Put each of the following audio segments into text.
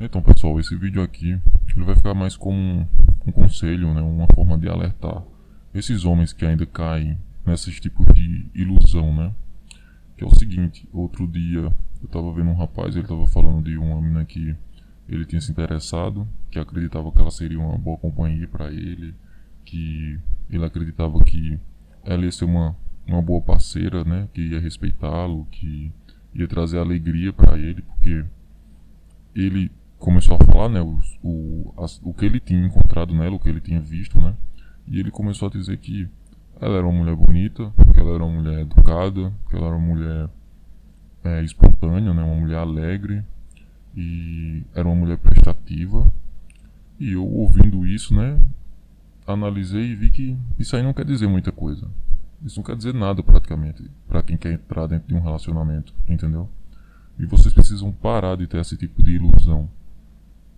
Então, pessoal, esse vídeo aqui ele vai ficar mais como um conselho, né, uma forma de alertar esses homens que ainda caem nesses tipos de ilusão, né? Que é o seguinte, outro dia eu tava vendo um rapaz, ele tava falando de uma menina que ele tinha se interessado, que acreditava que ela seria uma boa companhia para ele, que ele acreditava que ela ia ser uma boa parceira, né? Que ia respeitá-lo, que ia trazer alegria para ele, porque ele começou a falar, né, o que ele tinha encontrado nela, o que ele tinha visto, né, e ele começou a dizer que ela era uma mulher bonita, que ela era uma mulher educada, que ela era uma mulher espontânea, né, uma mulher alegre, e era uma mulher prestativa. E eu ouvindo isso, né, analisei e vi que isso aí não quer dizer muita coisa. Isso não quer dizer nada praticamente para quem quer entrar dentro de um relacionamento, entendeu? E vocês precisam parar de ter esse tipo de ilusão.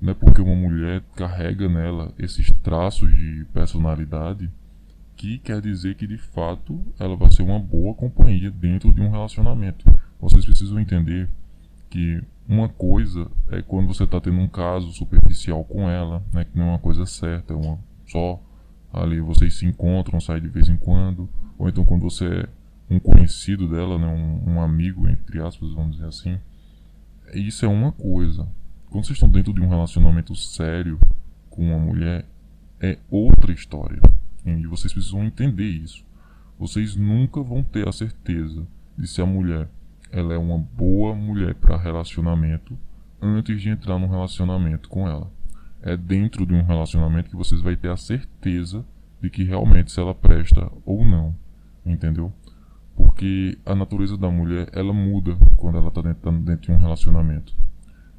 Não é porque uma mulher carrega nela esses traços de personalidade que quer dizer que de fato ela vai ser uma boa companhia dentro de um relacionamento. Vocês precisam entender que uma coisa é quando você está tendo um caso superficial com ela, né, que não é uma coisa certa, é uma só ali vocês se encontram, saem de vez em quando, ou então quando você é um conhecido dela, né, um amigo, entre aspas, vamos dizer assim. Isso é uma coisa. Quando vocês estão dentro de um relacionamento sério com uma mulher, é outra história. E vocês precisam entender isso. Vocês nunca vão ter a certeza de se a mulher ela é uma boa mulher para relacionamento antes de entrar num relacionamento com ela. É dentro de um relacionamento que vocês vão ter a certeza de que realmente se ela presta ou não. Entendeu? Porque a natureza da mulher ela muda quando ela está dentro de um relacionamento.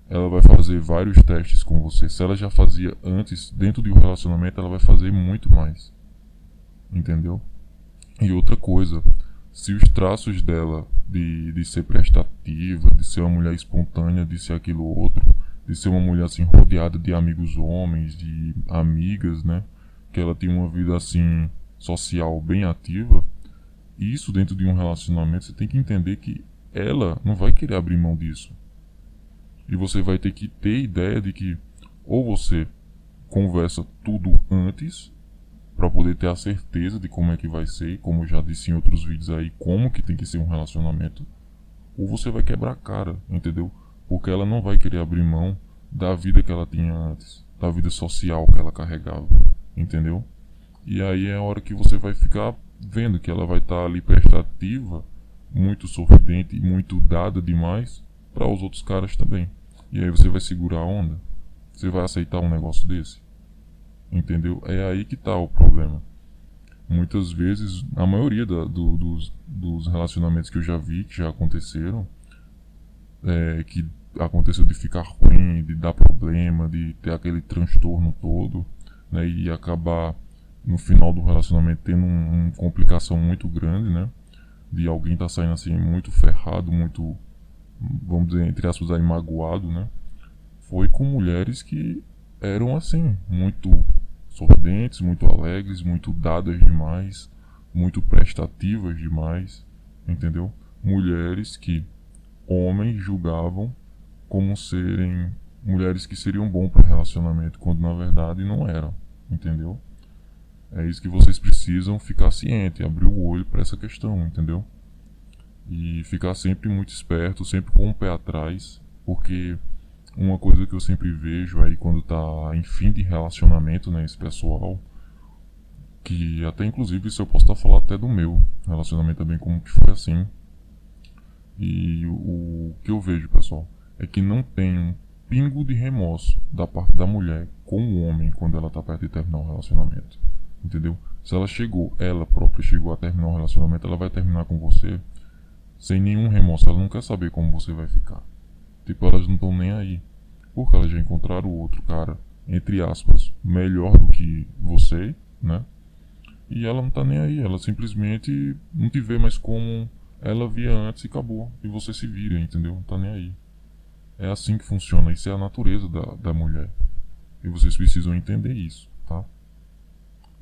Ela vai fazer vários testes com você. Se ela já fazia antes, dentro de um relacionamento, ela vai fazer muito mais. Entendeu? E outra coisa, se os traços dela de ser prestativa, de ser uma mulher espontânea, de ser aquilo outro, de ser uma mulher assim rodeada de amigos homens, de amigas, né? Que ela tem uma vida assim social bem ativa, isso dentro de um relacionamento você tem que entender que ela não vai querer abrir mão disso. E você vai ter que ter ideia de que ou você conversa tudo antes para poder ter a certeza de como é que vai ser, como eu já disse em outros vídeos aí, como que tem que ser um relacionamento, ou você vai quebrar a cara, entendeu? Porque ela não vai querer abrir mão da vida que ela tinha antes, da vida social que ela carregava, entendeu? E aí é a hora que você vai ficar vendo que ela vai estar ali prestativa, muito sorridente e muito dada demais para os outros caras também. E aí você vai segurar a onda? Você vai aceitar um negócio desse? Entendeu? É aí que tá o problema. Muitas vezes, a maioria dos relacionamentos que eu já vi, que já aconteceram, que aconteceu de ficar ruim, de dar problema, de ter aquele transtorno todo, né, e acabar no final do relacionamento tendo uma complicação muito grande, né, de alguém tá saindo assim muito ferrado, muito, vamos dizer, entre aspas, aí magoado, né, foi com mulheres que eram assim, muito sorridentes, muito alegres, muito dadas demais, muito prestativas demais, entendeu? Mulheres que homens julgavam como serem mulheres que seriam bom para relacionamento, quando na verdade não eram, entendeu? É isso que vocês precisam ficar ciente, abrir o olho para essa questão, entendeu? E ficar sempre muito esperto, sempre com o pé atrás, porque uma coisa que eu sempre vejo aí quando tá em fim de relacionamento, né, esse pessoal, que até inclusive isso eu posso estar falando até do meu relacionamento também, como que foi assim. E o que eu vejo, pessoal, é que não tem um pingo de remorso da parte da mulher com o homem quando ela tá perto de terminar o relacionamento. Entendeu? Se ela chegou, ela própria chegou a terminar o relacionamento, ela vai terminar com você sem nenhum remorso. Ela não quer saber como você vai ficar. Tipo, elas não estão nem aí. Porque elas já encontraram o outro cara, entre aspas, melhor do que você, né? E ela não tá nem aí. Ela simplesmente não te vê mais como ela via antes e acabou. E você se vira, entendeu? Não tá nem aí. É assim que funciona. Isso é a natureza da mulher. E vocês precisam entender isso, tá?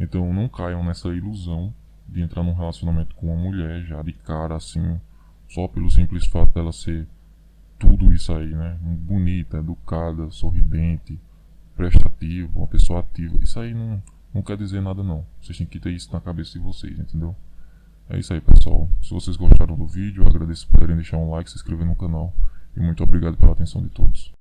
Então não caiam nessa ilusão de entrar num relacionamento com uma mulher já de cara assim, só pelo simples fato dela ser tudo isso aí, né? Bonita, educada, sorridente, prestativa, uma pessoa ativa. Isso aí não quer dizer nada não. Vocês têm que ter isso na cabeça de vocês, entendeu? É isso aí, pessoal. Se vocês gostaram do vídeo, eu agradeço por poderem deixar um like, se inscrever no canal. E muito obrigado pela atenção de todos.